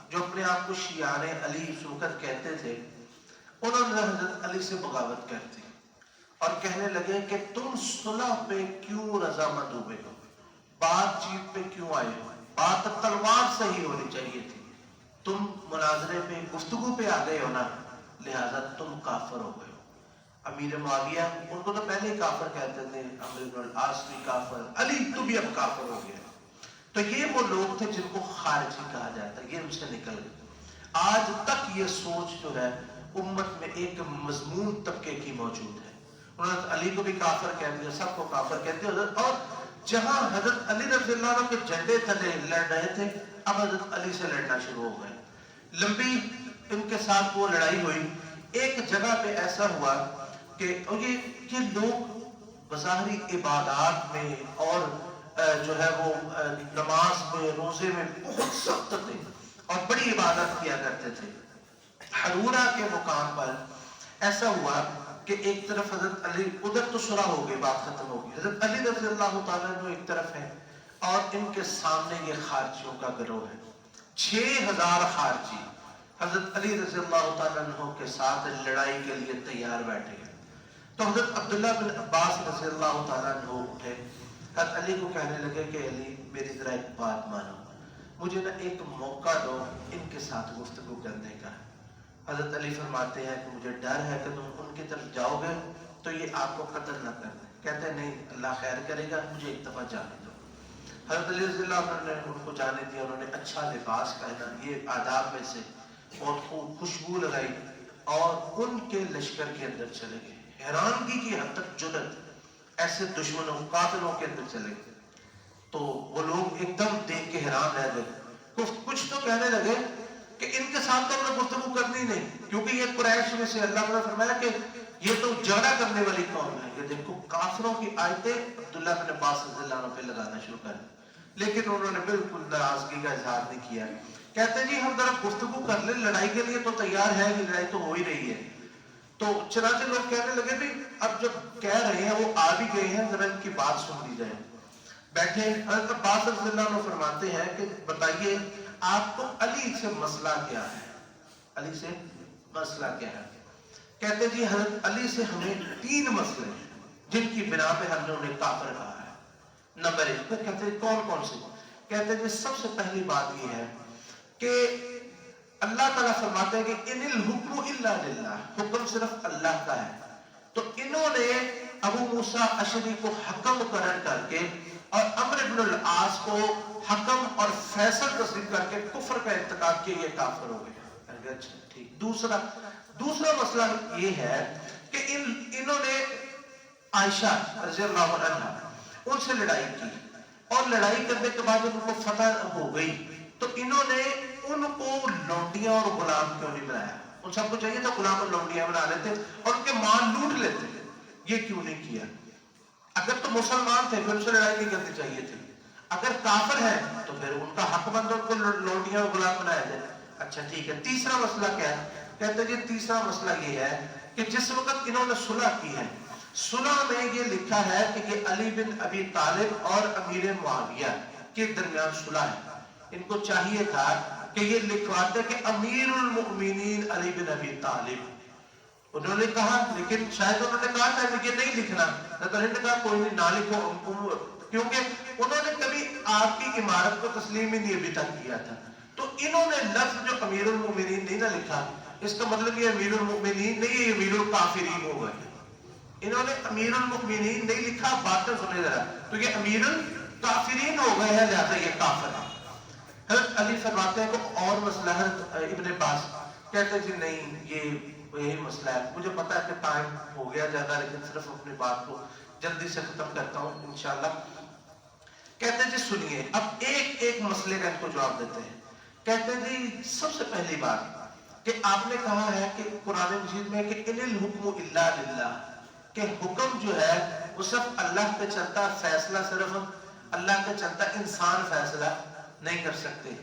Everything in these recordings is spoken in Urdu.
جو اپنے آپ کو شیعان علی سنکر کہتے تھے، انہوں نے حضرت علی سے بغاوت کر دی اور کہنے لگے کہ تم صلح پہ کیوں رضامند ہوئے ہو، بات چیت پہ کیوں آئے ہو، بات تلوار سے ہی ہونی چاہیے تھی، تم مناظرے پہ گفتگو پہ آ گئے ہو نا، لہذا تم کافر ہو گئے ہو۔ امیر معاویہ ان کو تو پہلے ہی کافر کہتے تھے، عمرو بن العاص بھی کافر، علی تو بھی اب کافر ہو گیا۔ تو یہ وہ لوگ تھے جن کو خارجی کہا جاتا ہے، یہ ان سے نکل گئے۔ آج تک یہ سوچ جو ہے امت میں ایک مضمون طبقے کی موجود ہے، انہوں نے علی کو بھی کافر کہہ دیا، سب کو کافر کہتے ہیں۔ اور جہاں حضرت علی رضی اللہ عنہ کے جھنڈے تلے لڑ رہے تھے، اب حضرت علی سے لڑنا شروع ہو گئے۔ لمبی ان کے ساتھ وہ لڑائی ہوئی، ایک جگہ پہ ایسا ہوا کہ یہ لوگ بظاہری عبادات میں اور جو ہے وہ نماز میں روزے میں بہت سخت تھے اور بڑی عبادت کیا کرتے تھے۔ حرورہ کے مقام پر ایسا ہوا کہ ایک طرف حضرت علی، ادھر تو صلح ہو گئی، بات ختم ہو گئی، حضرت علی رضی اللہ تعالیٰ عنہ ایک طرف ہے اور ان کے سامنے یہ خارجیوں کا گروہ ہے، 6000 خارجی حضرت علی رضی اللہ تعالیٰ عنہ کے ساتھ لڑائی کے لیے تیار بیٹھے ہیں۔ تو حضرت عبداللہ بن عباس رضی اللہ تعالیٰ عنہ اٹھے، حضرت علی کو کہنے لگے کہ علی میری ذرا ایک بات مانو، مجھے نا ایک موقع دو ان کے ساتھ گفتگو کرنے کا۔ حضرت علی فرماتے ہیں کہ مجھے ڈر ہے کہ تم ان کی طرف جاؤ گے تو یہ آپ کو قتل نہ کر دیں۔ کہتے ہیں نہیں، اللہ خیر کرے گا، مجھے ایک دفعہ جانے دو۔ حضرت علی رضی اللہ عنہ نے ان کو جانے دیا، انہوں نے اچھا لباس پہنا، یہ آداب میں سے، اور خوب خوشبو لگائی اور ان کے لشکر کے اندر چلے گئے۔ حیرانگی کی حد تک جرأت، ایسے دشمنوں قاتلوں کے اندر چلے گئے۔ تو وہ لوگ ایک دم دیکھ کے حیران رہ گئے، کچھ تو کہنے لگے کہ ان کے ساتھ تو ہم نے گفتگو کرنی نہیں، کیونکہ یہ قریش میں سے، اللہ نے فرمایا کہ یہ تو جھگڑا کرنے والی قوم ہے۔ یہ دیکھو کافروں کی آیتیں عبداللہ بن عباس رضی اللہ عنہ پہ لگانا شروع کر دی، لیکن انہوں نے بالکل ناراضگی کا اظہار نہیں کیا۔ کہتے جی ہم ذرا گفتگو کر لیں، لڑائی کے لیے تو تیار ہے، لڑائی تو ہو ہی رہی ہے۔ تو چنانچہ لوگ کہنے لگے بھی اب جب کہہ رہے ہیں، وہ آ بھی گئے ہیں، ذرا ان کی بات سن لی جائے۔ بیٹھے حضرت عباس رضی اللہ عنہ فرماتے ہیں کہ بتائیے آپ کو علی سے مسئلہ کیا ہے، علی سے مسئلہ کیا ہے؟ کہتے جی حضرت علی سے ہمیں 3 مسئلے ہیں جن کی بنا پہ ہم نے انہیں کافر کہا ہے۔ نمبر 1، کہتے ہیں کون کون سے؟ کہتے جی سب سے پہلی بات یہ ہے کہ اللہ تعالیٰ فرماتے ہیں کہ ان الحکم الا للہ، حکم صرف اللہ کا ہے۔ تو انہوں نے ابو موسیٰ اشعری کو حکم مقرر کر کے اور عمرو بن العاص کو حکم اور فیصل تسلیم کر کے کفر کا ارتکاب کیا، یہ کافر ہو گئے۔ اچھا ٹھیک۔ دوسرا مسئلہ یہ ہے کہ انہوں نے عائشہ رضی اللہ عنہا ان سے لڑائی کی، اور لڑائی کرنے کے بعد ان کو فتح ہو گئی تو انہوں نے ان کو لونڈیاں اور غلام کیوں نہیں بنایا؟ ان سب کو چاہیے تھا غلام اور لونڈیاں بنا لیتے اور ان کے مال لوٹ لیتے، یہ کیوں نہیں کیا؟ اگر تو مسلمان تھے پھر ان سے لڑائی نہیں کرنی چاہیے تھی، اگر کافر ہے تو پھر ان کا حق بند ان کو لونڈیاں اور غلام بنایا جائے۔ اچھا ٹھیک ہے۔ تیسرا مسئلہ کیا ہے؟ کہتے ہیں تیسرا مسئلہ یہ ہے کہ جس وقت انہوں نے صلح کی ہے، صلح میں یہ لکھا ہے کہ یہ علی بن ابی طالب اور امیر معاویہ کے درمیان صلح ہے، ان کو چاہیے تھا کہ یہ لکھواتے کہ امیر المؤمنین علی بن ابی طالب، انہوں نے کہا، لیکن شاید انہوں نے کہا تھا کہ یہ نہیں لکھنا، نے کہا کوئی نہیں نہ لکھو، کیونکہ انہوں نے کبھی آپ کی عمارت کو تسلیم ہی نہیں ابھی تک کیا تھا۔ تو انہوں نے لفظ جو امیر المؤمنین نہیں نہ لکھا، اس کا مطلب یہ امیر المؤمنین نہیں، یہ امیر الکافرین ہو گئے۔ انہوں نے امیر المؤمنین نہیں لکھا، باتیں سنے ذرا، تو یہ امیر الکافرین ہو گئے ہیں، لہذا یہ کافر ہے۔ حضرت علی فرماتے ہیں کہ اور مسئلہ ہے؟ ابن عباس کہتے ہیں جی نہیں، یہی مسئلہ ہے۔ مجھے پتا ہے کہ ٹائم ہو گیا زیادہ، لیکن صرف اپنی بات کو جلدی سے ختم کرتا ہوں انشاءاللہ۔ کہتے ہیں جی سنیے، اب ایک ایک مسئلے کا ان کو جواب دیتے ہیں۔ کہتے ہیں جی سب سے پہلی بات کہ آپ نے کہا ہے کہ قرآن مجید میں کہ ان الحکم الا للہ، کہ حکم جو ہے وہ صرف اللہ پہ چلتا، فیصلہ صرف اللہ پہ چلتا، انسان فیصلہ نہیں کر سکتے۔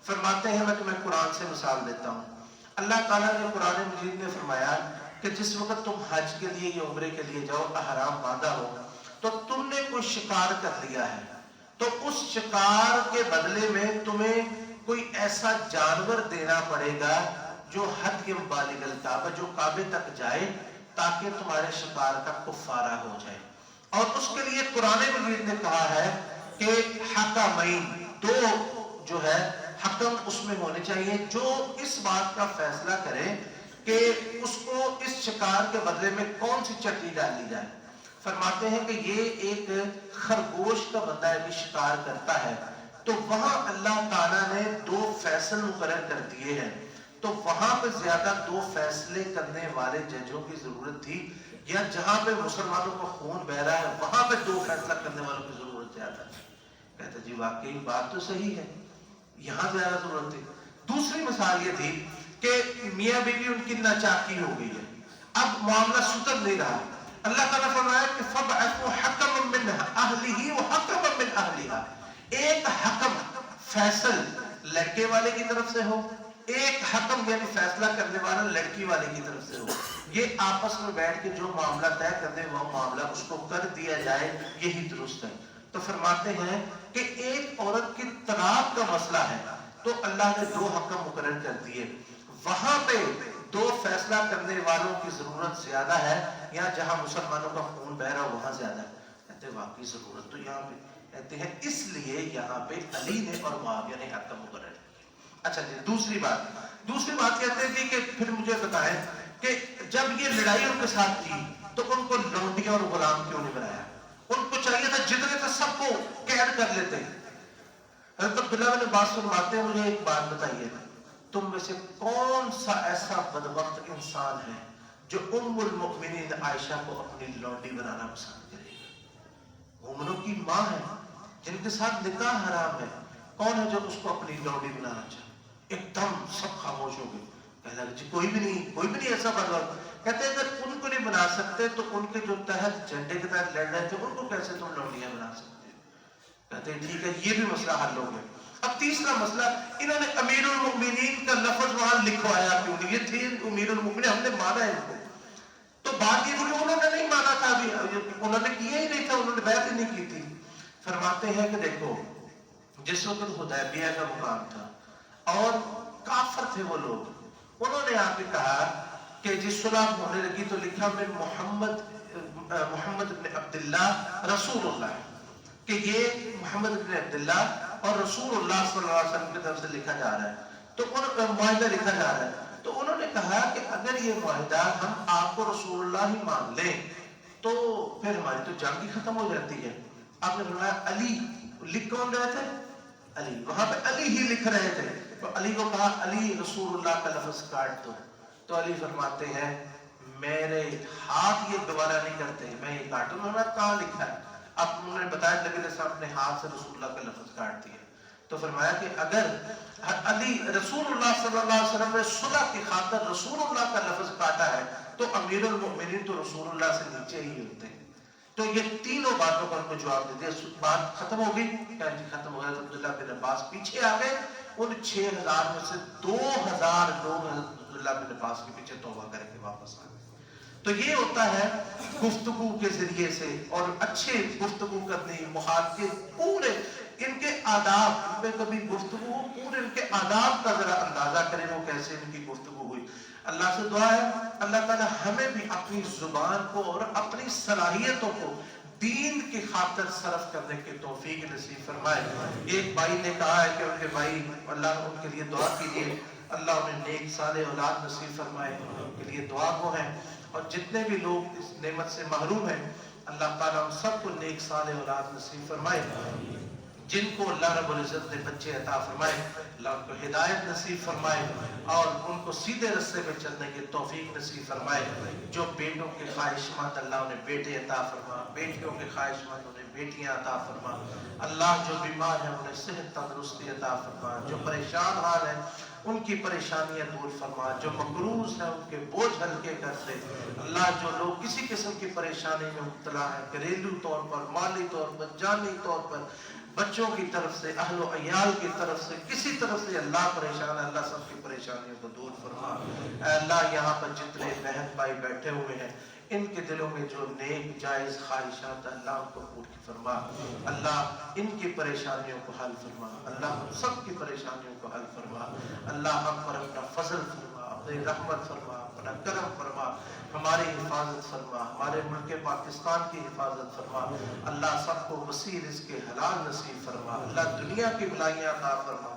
فرماتے ہیں، میں تمہیں قرآن سے مثال دیتا ہوں۔ اللہ تعالیٰ نے قرآن مجید میں فرمایا کہ جس وقت تم حج کے لیے یا عمرے کے لیے جاؤ، احرام باندھا ہو، تو تم نے کوئی شکار کر لیا ہے، تو اس شکار کے بدلے میں تمہیں کوئی ایسا جانور دینا پڑے گا جو حد بالغ الکعبہ، جو کعبے تک جائے تاکہ تمہارے شکار کا کفارہ ہو جائے۔ اور اس کے لیے قرآن مجید نے کہا ہے کہ حکمین، دو جو ہے حکم اس میں ہونے چاہیے جو اس بات کا فیصلہ کرے کہ اس کو اس شکار کے بدلے میں کون سی چٹنی ڈالی جائے۔ فرماتے ہیں کہ یہ ایک خرگوش کا بندہ بھی شکار کرتا ہے تو وہاں اللہ تعالیٰ نے دو فیصل مقرر کر دیے ہیں، تو وہاں پہ زیادہ دو فیصلے کرنے والے ججوں کی ضرورت تھی، یا جہاں پہ مسلمانوں کا خون بہ رہا ہے وہاں پہ دو فیصلہ کرنے والوں کی ضرورت زیادہ ہے۔ کہتا جی واقعی بات تو صحیح ہے، یہاں زیادہ ضرورت تھی۔ دوسری مثال یہ تھی کہ میاں بیوی ان کی ناچاکی ہو گئی ہے، اب معاملہ سدھر نہیں رہا۔ اللہ تعالیٰ فرمایا کہ فَبْعَثُوا حَكَمًا مِّنْ أَهْلِهِ وَحَكَمًا مِّنْ أَهْلِهَا، ایک حکم فیصل لڑکے والے کی طرف سے ہو، ایک حکم یعنی فیصلہ کرنے والا لڑکی والے کی طرف سے ہو، یہ آپس میں بیٹھ کے جو معاملہ طے کرنے وہ معاملہ اس کو کر دیا جائے، یہی درست ہے۔ تو فرماتے ہیں کہ ایک عورت کی طلاق کا مسئلہ ہے تو اللہ نے دو حکم مقرر کر دیے، وہاں پہ دو فیصلہ کرنے والوں کی ضرورت زیادہ ہے یا جہاں مسلمانوں کا خون بہ رہا وہاں زیادہ ہے۔ کہتے واقعی ضرورت تو یہاں پہ، کہتے ہیں اس لیے یہاں پہ علی نے اور معاویہ نے حکم مقرر کیا۔ اچھا جی، دوسری بات کہتے ہیں کہ پھر مجھے بتائیں کہ جب یہ لڑائی ان کے ساتھ کی تو ان کو لونڈیاں اور غلام کیوں نہیں بنایا؟ ان کو چاہیے تھا جتنے تھے سب کو قید کر لیتے۔ حضرت عبداللہ بن عباس فرماتے ہیں مجھے ایک بات بتائیے، تم میں سے کون سا ایسا بدبخت انسان ہے جو ام المؤمنین عائشہ کو اپنی لونڈی بنانا پسند کرے گا؟ مومنوں کی ماں ہے جن کے ساتھ نکاح حرام ہے، کون ہے جو اس کو اپنی لونڈی بنانا چاہے؟ ایک دم سب خاموش ہو گئے، کہنے لگے جی کوئی بھی نہیں ایسا بدبخت۔ کہتے ہیں اگر ان کو نہیں بنا سکتے تو ان کے جو تحت جھنڈے کے تحت لڑ رہے تھے ان کو کیسے تم لونڈیاں بنا سکتے؟ کہتے ہیں ٹھیک ہے، یہ بھی مسئلہ حل ہو گیا۔ اب تیسرا مسئلہ، انہوں نے امیر المؤمنین کا لفظ وہاں لکھوایا کیوں نہیں؟ یہ تھے امیر المؤمنین، ہم نے مانا ہے ان کو۔ تو بات یہ تھی کہ انہوں نے نہیں مانا تھا، ابھی انہوں نے کیا ہی نہیں تھا، انہوں نے بیعت ہی نہیں کی تھی۔ فرماتے ہیں کہ دیکھو جس وقت حدیبیہ کا مقام تھا اور کافر تھے وہ لوگ، انہوں نے آ کے کہا کہ جس صلح ہونے لگی تو لکھا میں محمد بن عبداللہ رسول اللہ، کہ یہ محمد بن عبداللہ اور رسول اللہ صلی اللہ علیہ وسلم کی طرف سے لکھا جا رہا ہے، تو معاہدہ لکھا جا رہا ہے۔ تو انہوں نے کہا کہ اگر یہ معاہدہ ہم آپ کو رسول اللہ ہی مان لیں تو پھر ہماری تو جنگ ہی ختم ہو جاتی ہے۔ آپ نے فرمایا علی، لکھ کون رہے تھے؟ علی، وہاں پہ علی ہی لکھ رہے تھے، تو علی کو کہا علی رسول اللہ کا لفظ کاٹ دو۔ تو علی فرماتے ہیں میرے ہاتھ یہ دوبارہ نہیں کرتے، میں یہ کاٹوں، انہوں نے کہاں لکھا ہے؟ اب انہوں نے بتایا نبی علیہ السلام نے ہاتھ سے رسول اللہ کا لفظ کاٹ دیا۔ تو فرمایا کہ اگر علی رسول اللہ صلی اللہ علیہ وسلم نے صلح کی خاطر رسول اللہ کا لفظ کاٹا ہے تو امیر المؤمنین تو رسول اللہ سے نیچے ہی ہوتے ہیں۔ تو یہ تینوں باتوں کا ان کو جواب دے دیا۔ بات ختم ہو گئی، کہا جی ختم ہو گیا۔ تو عبداللہ بن عباس پیچھے آ گئے، ان 6000 میں سے 2000 لوگ عبداللہ بن عباس کے پیچھے توبہ کر کے واپس آ گئے۔ تو یہ ہوتا ہے گفتگو کے ذریعے سے، اور اچھے گفتگو کرنی، مخاطب پورے ان کے آداب میں کبھی گفتگو پورے ان کے آداب کا ذرا اندازہ کریں وہ کیسے ان کی گفتگو ہوئی۔ اللہ سے دعا ہے اللہ تعالی ہمیں بھی اپنی زبان کو اور اپنی صلاحیتوں کو دین کی خاطر صرف کرنے کی توفیق نصیب فرمائے۔ ایک بھائی نے کہا ہے کہ ان کے بھائی، اللہ ان کے لیے دعا کیجیے، اللہ انہیں نیک صالح اولاد نصیب فرمائے، ان کے لیے دعا کو ہے۔ اور جتنے بھی لوگ اس نعمت سے محروم ہیں اللہ تعالیٰ ان سب کو نیک صالح اولاد نصیب فرمائے۔ جن کو اللہ رب العزت نے بچے عطا فرمائے اللہ ان کو ہدایت نصیب فرمائے اور ان کو سیدھے رستے پہ چلنے کی توفیق نصیب فرمائے۔ جو بیٹوں کے خواہشمند اللہ انہیں بیٹے عطا فرما، بیٹیوں کے خواہشمند انہیں بیٹیاں عطا فرما۔ اللہ جو بیمار ہیں انہیں صحت تندرستی عطا فرما، جو پریشان حال ہیں ان کی پریشانیاں دور فرما، جو مقروض ہیں ان کے بوجھ ہلکے کر دے۔ اللہ جو لوگ کسی قسم کی پریشانی میں مبتلا ہیں، گھریلو طور پر، مالی طور پر، جانی طور پر، بچوں کی طرف سے، اہل و عیال کی طرف سے، کسی طرف سے اللہ پریشان ہے، اللہ سب کی پریشانیوں کو دور فرما۔ اے اللہ یہاں پر جتنے بہن بھائی بیٹھے ہوئے ہیں ان کے دلوں میں جو نیک جائز خواہشات اللہ ان کو پوری فرما، اللہ ان کی پریشانیوں کو حل فرما، اللہ ہم سب کی پریشانیوں کو حل فرما، اللہ ہم پر اپنا فضل فرما، اپنی رحمت فرما، اپنا کرم فرما، ہماری حفاظت فرما، ہمارے ملک پاکستان کی حفاظت فرما، اللہ سب کو وسیع رزق حلال نصیب فرما، اللہ دنیا کی بلائیاں عطا فرما،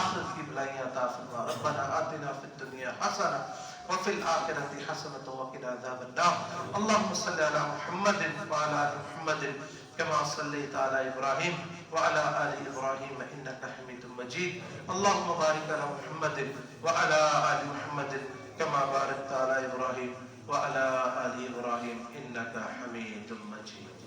آخرت کی بلائیاں عطا فرما، ربنا آتنا فی الدنیا حسنہ وفي الآخرة حسنة وقنا عذاب النار اللهم صل على محمد وعلى آل محمد كما صليت على إبراهيم وعلى آل إبراهيم إنك حميد مجيد اللهم بارك على محمد وعلى آل محمد كما باركت على إبراهيم وعلى آل إبراهيم إنك حميد مجيد